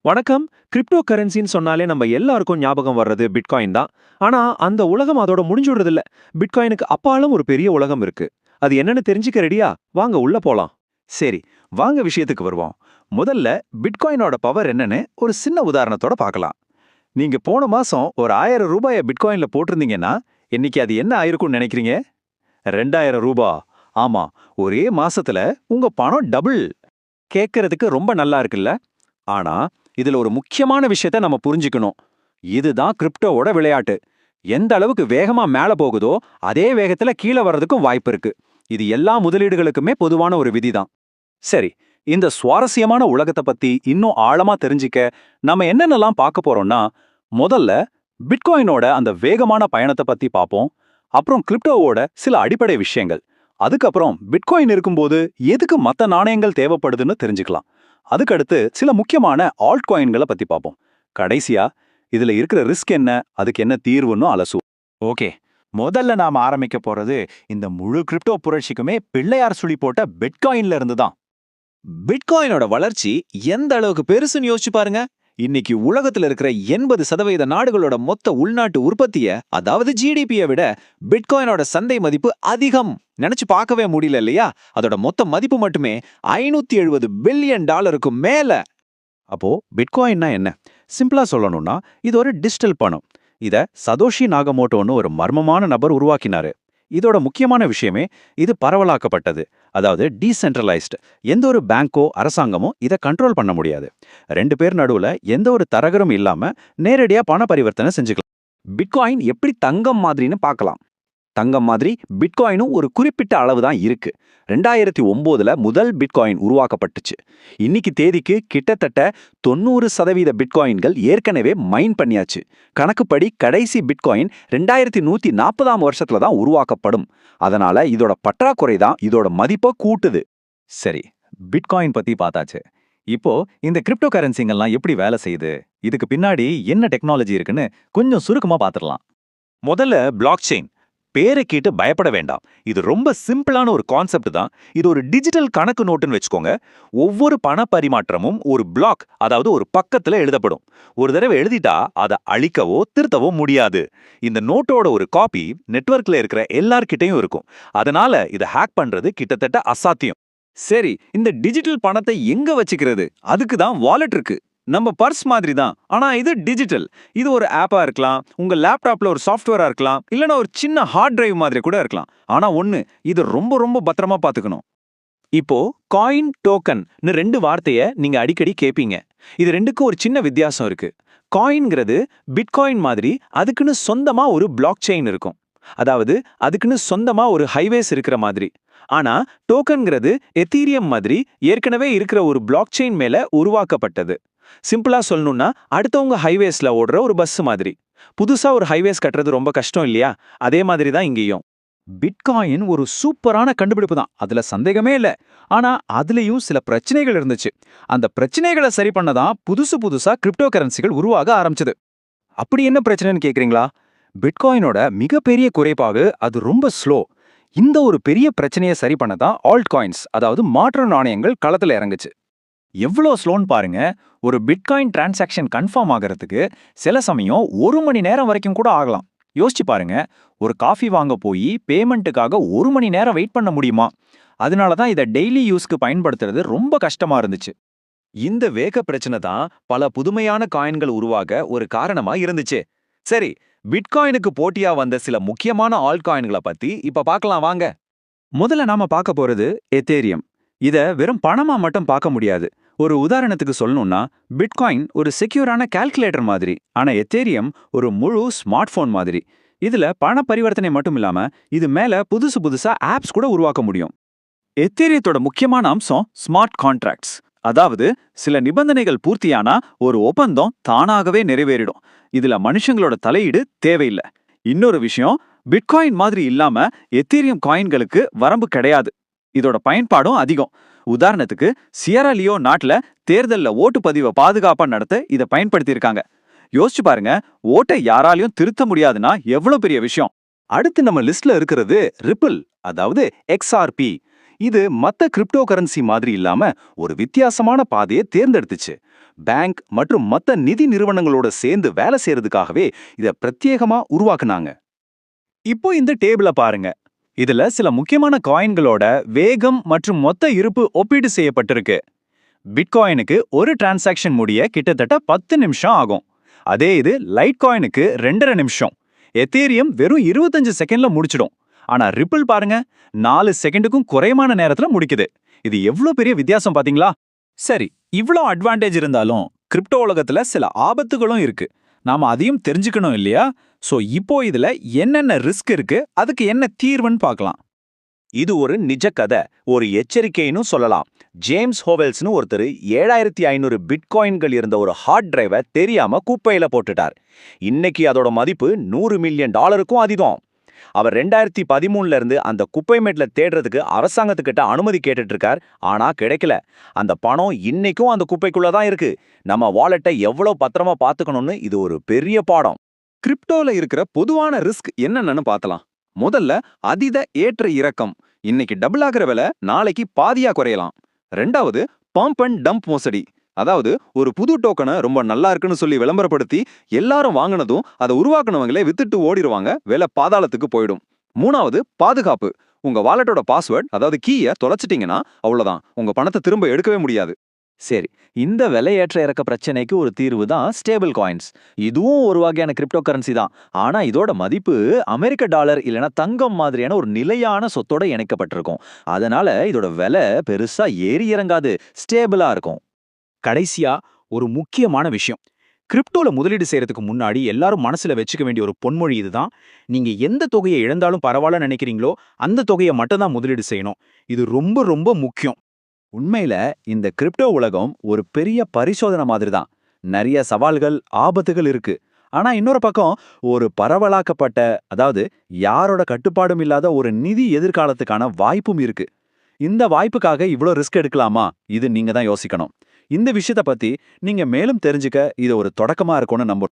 வணக்கம். கிரிப்டோ கரன்சின்னு சொன்னாலே நம்ம எல்லாருக்கும் ஞாபகம் வர்றது பிட்காயின் தான். ஆனா, அந்த உலகம் அதோட முடிஞ்சுடுறதில்ல. பிட்காயினுக்கு அப்பாலும் ஒரு பெரிய உலகம் இருக்கு. அது என்னன்னு தெரிஞ்சுக்க ரெடியா? வாங்க உள்ள போலாம். சரி, வாங்க விஷயத்துக்கு வருவோம். முதல்ல பிட்காயினோட பவர் என்னன்னு ஒரு சின்ன உதாரணத்தோட பார்க்கலாம். நீங்க போன மாசம் ஒரு ரூபாய பிட்காயின்ல போட்டிருந்தீங்கன்னா, இன்னைக்கு அது என்ன ஆயிருக்கும்னு நினைக்கிறீங்க? ரூபாய். ஆமா, ஒரே மாசத்துல உங்க பணம் டபுள். கேட்கறதுக்கு ரொம்ப நல்லா இருக்குல்ல? ஆனா, இதுல ஒரு முக்கியமான விஷயத்த நம்ம புரிஞ்சுக்கணும். இதுதான் கிரிப்டோவோட விளையாட்டு. எந்த அளவுக்கு வேகமா மேல போகுதோ, அதே வேகத்துல கீழ வர்றதுக்கும் வாய்ப்பு இருக்கு. இது எல்லா முதலீடுகளுக்குமே பொதுவான ஒரு விதிதான். சரி, இந்த சுவாரஸ்யமான உலகத்தை பத்தி இன்னும் ஆழமா தெரிஞ்சுக்க நம்ம என்னென்னலாம் பார்க்க போறோம்னா, முதல்ல பிட்காயினோட அந்த வேகமான பயணத்தை பத்தி பார்ப்போம். அப்புறம் கிரிப்டோவோட சில அடிப்படை விஷயங்கள். அதுக்கப்புறம் பிட்காயின் இருக்கும்போது எதுக்கு மத்த நாணயங்கள் தேவைப்படுதுன்னு தெரிஞ்சுக்கலாம். அதுக்கடுத்து சில முக்கியமான ஆல்ட் காயின்களை பத்தி பார்ப்போம். கடைசியா இதுல இருக்கிற ரிஸ்க் என்ன, அதுக்கு என்ன தீர்வுன்னு அலசுவோம். ஓகே, முதல்ல நாம ஆரம்பிக்க போறது இந்த முழு கிரிப்டோ புரட்சிக்குமே பிள்ளையார் சுழி போட்ட பிட்காயின்ல இருந்து தான். பிட்காயினோட வளர்ச்சி எந்த அளவுக்கு பெருசுன்னு யோசிச்சு பாருங்க. இன்னைக்கு உலகத்துல இருக்கிற 80% நாடுகளோட மொத்த உள்நாட்டு உற்பத்திய, அதாவது ஜிடிபியை விட பிட்காயினோட சந்தை மதிப்பு அதிகம். நினைச்சு பார்க்கவே முடியல இல்லையா? அதோட மொத்த மதிப்பு மட்டுமே $570 பில்லியன் மேல. அப்போ பிட்காயின்னா என்ன? சிம்பிளா சொல்லணும்னா இது ஒரு டிஜிட்டல் பணம். இத சதோஷி நாகமோட்டோன்னு ஒரு மர்மமான நபர் உருவாக்கினாரு. இதோட முக்கியமான விஷயமே இது பரவலாக்கப்பட்டது. அதாவது டீசென்ட்ரலைஸ்டு. எந்த ஒரு பேங்கோ அரசாங்கமோ இதை கண்ட்ரோல் பண்ண முடியாது. ரெண்டு பேர் நடுவுல எந்த ஒரு தரகரும் இல்லாம நேரடியா பண பரிவர்த்தனை செஞ்சுக்கலாம். பிட்காயின் எப்படி தங்கம் மாதிரின்னு பார்க்கலாம். தங்கம் மாதிரி பிட்காயினும் ஒரு குறிப்பிட்ட அளவு தான் இருக்கு. 2009ல முதல் பிட்காயின் உருவாக்கப்பட்டுச்சு. இன்னைக்கு தேதிக்கு கிட்டத்தட்ட 90% பிட்காயின்கள் ஏற்கனவே மைன் பண்ணியாச்சு. கணக்குப்படி கடைசி பிட்காயின் 2140ஆம் வருஷத்துல தான் உருவாக்கப்படும். அதனால இதோட பற்றாக்குறை தான் இதோட மதிப்பை கூட்டுது. சரி, பிட்காயின் பத்தி பார்த்தாச்சு. இப்போ இந்த கிரிப்டோ கரன்சிங்கெல்லாம் எப்படி வேலை செய்யுது, இதுக்கு பின்னாடி என்ன டெக்னாலஜி இருக்குன்னு கொஞ்சம் சுருக்கமா பார்த்துடலாம். முதல்ல பிளாக் செயின். பேரை கேட்டு பயப்பட வேண்டாம். இது ரொம்ப சிம்பிளான ஒரு கான்செப்ட் தான். இது ஒரு டிஜிட்டல் கணக்கு நோட்டுன்னு வச்சுக்கோங்க. ஒவ்வொரு பண பரிமாற்றமும் ஒரு பிளாக், அதாவது ஒரு பக்கத்துல எழுதப்படும். ஒரு தடவை எழுதிட்டா அதை அழிக்கவோ திருத்தவோ முடியாது. இந்த நோட்டோட ஒரு காப்பி நெட்வொர்க்ல இருக்கிற எல்லார்கிட்டையும் இருக்கும். அதனால இதை ஹேக் பண்றது கிட்டத்தட்ட அசாத்தியம். சரி, இந்த டிஜிட்டல் பணத்தை எங்க வச்சுக்கிறது? அதுக்கு தான் வாலெட் இருக்கு. நம்ம பர்ஸ் மாதிரி தான், ஆனா இது டிஜிட்டல். இது ஒரு ஆப்பா இருக்கலாம், உங்க லேப்டாப்ல ஒரு சாஃப்ட்வேரா இருக்கலாம், இல்லனா ஒரு சின்ன ஹார்ட் டிரைவ் மாதிரி கூட இருக்கலாம். ஆனா ஒண்ணு, இது ரொம்ப ரொம்ப பத்திரமா பாத்துக்கணும். இப்போ காயின், டோக்கன் ரெண்டு வார்த்தைய நீங்க அடிக்கடி கேப்பீங்க. இது ரெண்டுக்கும் ஒரு சின்ன வித்தியாசம் இருக்கு. காயின்ங்கிறது பிட்காயின் மாதிரி அதுக்குன்னு சொந்தமா ஒரு பிளாக் செயின் இருக்கும். அதாவது அதுக்குன்னு சொந்தமா ஒரு ஹைவேஸ் இருக்கிற மாதிரி. ஆனா டோக்கன்ங்கிறது எத்தீரியம் மாதிரி ஏற்கனவே இருக்கிற ஒரு பிளாக் செயின் மேல உருவாக்கப்பட்டது. சிம்பிளா சொல்லணும்னா அடுத்தவங்க ஹைவேஸ்ல ஓடுற ஒரு பஸ் மாதிரி. புதுசா ஒரு ஹைவேஸ் கட்டுறது ரொம்ப கஷ்டம் இல்லையா? அதே மாதிரி தான் இங்கேயும். பிட்காயின் ஒரு சூப்பரான கண்டுபிடிப்பு தான், அதுல சந்தேகமே இல்ல. ஆனா அதுலயும் சில பிரச்சனைகள் இருந்துச்சு. அந்த பிரச்சனைகளை சரி பண்ணதான் புதுசா கிரிப்டோ கரன்சிகள் உருவாக ஆரம்பிச்சது. அப்படி என்ன பிரச்சனைன்னு கேக்குறீங்களா? பிட்காயினோட மிகப்பெரிய குறைபாடு அது ரொம்ப ஸ்லோ. இந்த ஒரு பெரிய பிரச்சனையை சரி பண்ணதான் ஆல்ட் காயின்ஸ், அதாவது மாற்று நாணயங்கள் களத்துல இறங்குச்சு. எவ்வளோ ஸ்லோன்னு பாருங்க. ஒரு பிட்காயின் டிரான்சாக்ஷன் கன்ஃபார்ம் ஆகிறதுக்கு சில சமயம் 1 மணி நேரம் வரைக்கும் கூட ஆகலாம். யோசிச்சு பாருங்க, ஒரு காஃபி வாங்க போய் பேமெண்ட்டுக்காக 1 மணி நேரம் வெயிட் பண்ண முடியுமா? அதனால தான் இதை டெய்லி யூஸ்க்கு பயன்படுத்துறது ரொம்ப கஷ்டமா இருந்துச்சு. இந்த வேக பிரச்சனை தான் பல புதுமையான காயின்கள் உருவாக ஒரு காரணமா இருந்துச்சு. சரி, பிட்காயினுக்கு போட்டியா வந்த சில முக்கியமான ஆல்ட் காயின்களை பத்தி இப்ப பார்க்கலாம் வாங்க. முதல்ல நாம பார்க்க போறது எத்தேரியம். இத வெறும் பணமா மட்டும் பார்க்க முடியாது. ஒரு உதாரணத்துக்கு சொல்லணும்னா, பிட்காயின் ஒரு செக்யூரான கால்குலேட்டர் மாதிரி, ஆனா எத்தேரியம் ஒரு முழு ஸ்மார்ட் போன் மாதிரி. இதுல பண பரிவர்த்தனை மட்டும் இல்லாம இது மேல புதுசா ஆப்ஸ் கூட உருவாக்க முடியும். எத்தேரியத்தோட முக்கியமான அம்சம் ஸ்மார்ட் கான்ட்ராக்ட்ஸ். அதாவது சில நிபந்தனைகள் பூர்த்தியானா ஒரு ஒப்பந்தம் தானாகவே நிறைவேறிடும். இதுல மனுஷங்களோட தலையீடு தேவையில்லை. இன்னொரு விஷயம், பிட்காயின் மாதிரி இல்லாம எத்தீரியம் காயின்களுக்கு வரம்பு கிடையாது. இதோட பயன்பாடும் அதிகம். உதாரணத்துக்கு சியரா லியோ நாட்டுல தேர்தல்ல ஓட்டுப்பதிவை பாதுகாப்பா நடத்த இதை பயன்படுத்தியிருக்காங்க. யோசிச்சு பாருங்க, ஓட்டை யாராலையும் திருத்த முடியாதுன்னா எவ்வளவு பெரிய விஷயம். அடுத்து நம்ம லிஸ்ட்ல இருக்கிறது ரிப்பிள், அதாவது XRP. இது மத்த கிரிப்டோ கரன்சி மாதிரி இல்லாம ஒரு வித்தியாசமான பாதையை தேர்ந்தெடுத்துச்சு. பேங்க் மற்றும் மத்த நிதி நிறுவனங்களோட சேர்ந்து வேலை செய்யறதுக்காகவே இத பிரத்யேகமா உருவாக்குனாங்க. இப்போ இந்த டேபிள பாருங்க. இதுல சில முக்கியமான காயின்களோட வேகம் மற்றும் மொத்த இருப்பு ஒப்பீடு செய்யப்பட்டிருக்கு. பிட்காயினுக்கு ஒரு டிரான்சாக்ஷன் முடிய கிட்டத்தட்ட 10 நிமிஷம் ஆகும். அதே இது லைட் காயினுக்கு 2.5 நிமிஷம். எத்தேரியம் வெறும் 25 செகண்ட்ல முடிச்சிடும். ஆனா ரிப்பிள் பாருங்க, 4 செகண்டுக்கும் குறைவான நேரத்துல முடிக்குது. இது எவ்வளவு பெரிய வித்தியாசம் பாத்தீங்களா? சரி, இவ்ளோ அட்வான்டேஜ் இருந்தாலும் கிரிப்டோ உலகத்துல சில ஆபத்துகளும் இருக்கு. நாம அதையும் தெரிஞ்சுக்கணும் இல்லையா? சோ இப்போ இதுல என்னென்ன ரிஸ்க் இருக்கு, அதுக்கு என்ன தீர்வுன்னு பார்க்கலாம். இது ஒரு நிஜ கதை, ஒரு எச்சரிக்கைன்னு சொல்லலாம். ஜேம்ஸ் ஹோவெல்ஸ்னு ஒருத்தர் 7500 பிட்காயின்கள் இருந்த ஒரு ஹார்ட் டிரைவை தெரியாம குப்பையில போட்டுட்டார். இன்னைக்கு அதோட மதிப்பு $100 மில்லியன் அதிகம். அவர் 2013ல இருந்து அந்த குப்பை மேட்ல தேடுறதுக்கு அரசாங்கத்துக்கிட்ட அனுமதி கேட்டுட்டு இருக்கார். ஆனா கிடைக்கல. அந்த பணம் இன்னைக்கும் அந்த குப்பைக்குள்ள தான் இருக்கு. நம்ம வாலெட்டை எவ்வளவு பத்திரமா பாத்துக்கணும்னு இது ஒரு பெரிய பாடம். கிரிப்டோல இருக்கிற பொதுவான ரிஸ்க் என்னன்னு பார்த்தலாம். முதல்ல அதீத ஏற்ற இறக்கம். இன்னைக்கு டபுள் ஆகிற விலை நாளைக்கு பாதியா குறையலாம். ரெண்டாவது பம்ப் அண்ட் டம்ப் மோசடி. அதாவது ஒரு புது டோக்கனை ரொம்ப நல்லா இருக்குன்னு சொல்லி விளம்பரப்படுத்தி எல்லாரும் வாங்கினதும் அதை உருவாக்குனவங்களே வித்துட்டு ஓடிடுவாங்க, விலை பாதாளத்துக்கு போயிடும். மூணாவது பாதுகாப்பு. உங்க வாலெட்டோட பாஸ்வேர்ட் அதாவது கீயை தொலைச்சிட்டீங்கன்னா அவ்வளவுதான், உங்க பணத்தை திரும்ப எடுக்கவே முடியாது. சரி, இந்த விலையேற்ற இறக்க பிரச்சனைக்கு ஒரு தீர்வு தான் ஸ்டேபிள் காயின்ஸ். இதுவும் ஒரு வகையான கிரிப்டோ கரன்சி தான். ஆனா இதோட மதிப்பு அமெரிக்க டாலர் இல்லைன்னா தங்கம் மாதிரியான ஒரு நிலையான சொத்தோட இணைக்கப்பட்டிருக்கும். அதனால இதோட விலை பெருசா ஏறி இறங்காது, ஸ்டேபிளா இருக்கும். கடைசியா ஒரு முக்கியமான விஷயம், கிரிப்டோல முதலீடு செய்யறதுக்கு முன்னாடி எல்லாரும் மனசுல வச்சுக்க வேண்டிய ஒரு பொன்மொழி இதுதான். நீங்க எந்த தொகையை இழந்தாலும் பரவாயில்ல நினைக்கிறீங்களோ அந்த தொகையை மட்டும் தான் முதலீடு செய்யணும். இது ரொம்ப ரொம்ப முக்கியம். உண்மையில இந்த கிரிப்டோ உலகம் ஒரு பெரிய பரிசோதனை மாதிரி தான். நிறைய சவால்கள், ஆபத்துகள் இருக்கு. ஆனா இன்னொரு பக்கம் ஒரு பரவலாக்கப்பட்ட, அதாவது யாரோட கட்டுப்பாடும் இல்லாத ஒரு நிதி எதிர்காலத்துக்கான வாய்ப்பும் இருக்கு. இந்த வாய்ப்புக்காக இவ்ளோ ரிஸ்க் எடுக்கலாமா? இது நீங்க தான் யோசிக்கணும். இந்த விஷயத்தை பத்தி நீங்க மேலும் தெரிஞ்சுக்க இது ஒரு தொடக்கமா இருக்கும்னு நம்புறோம்.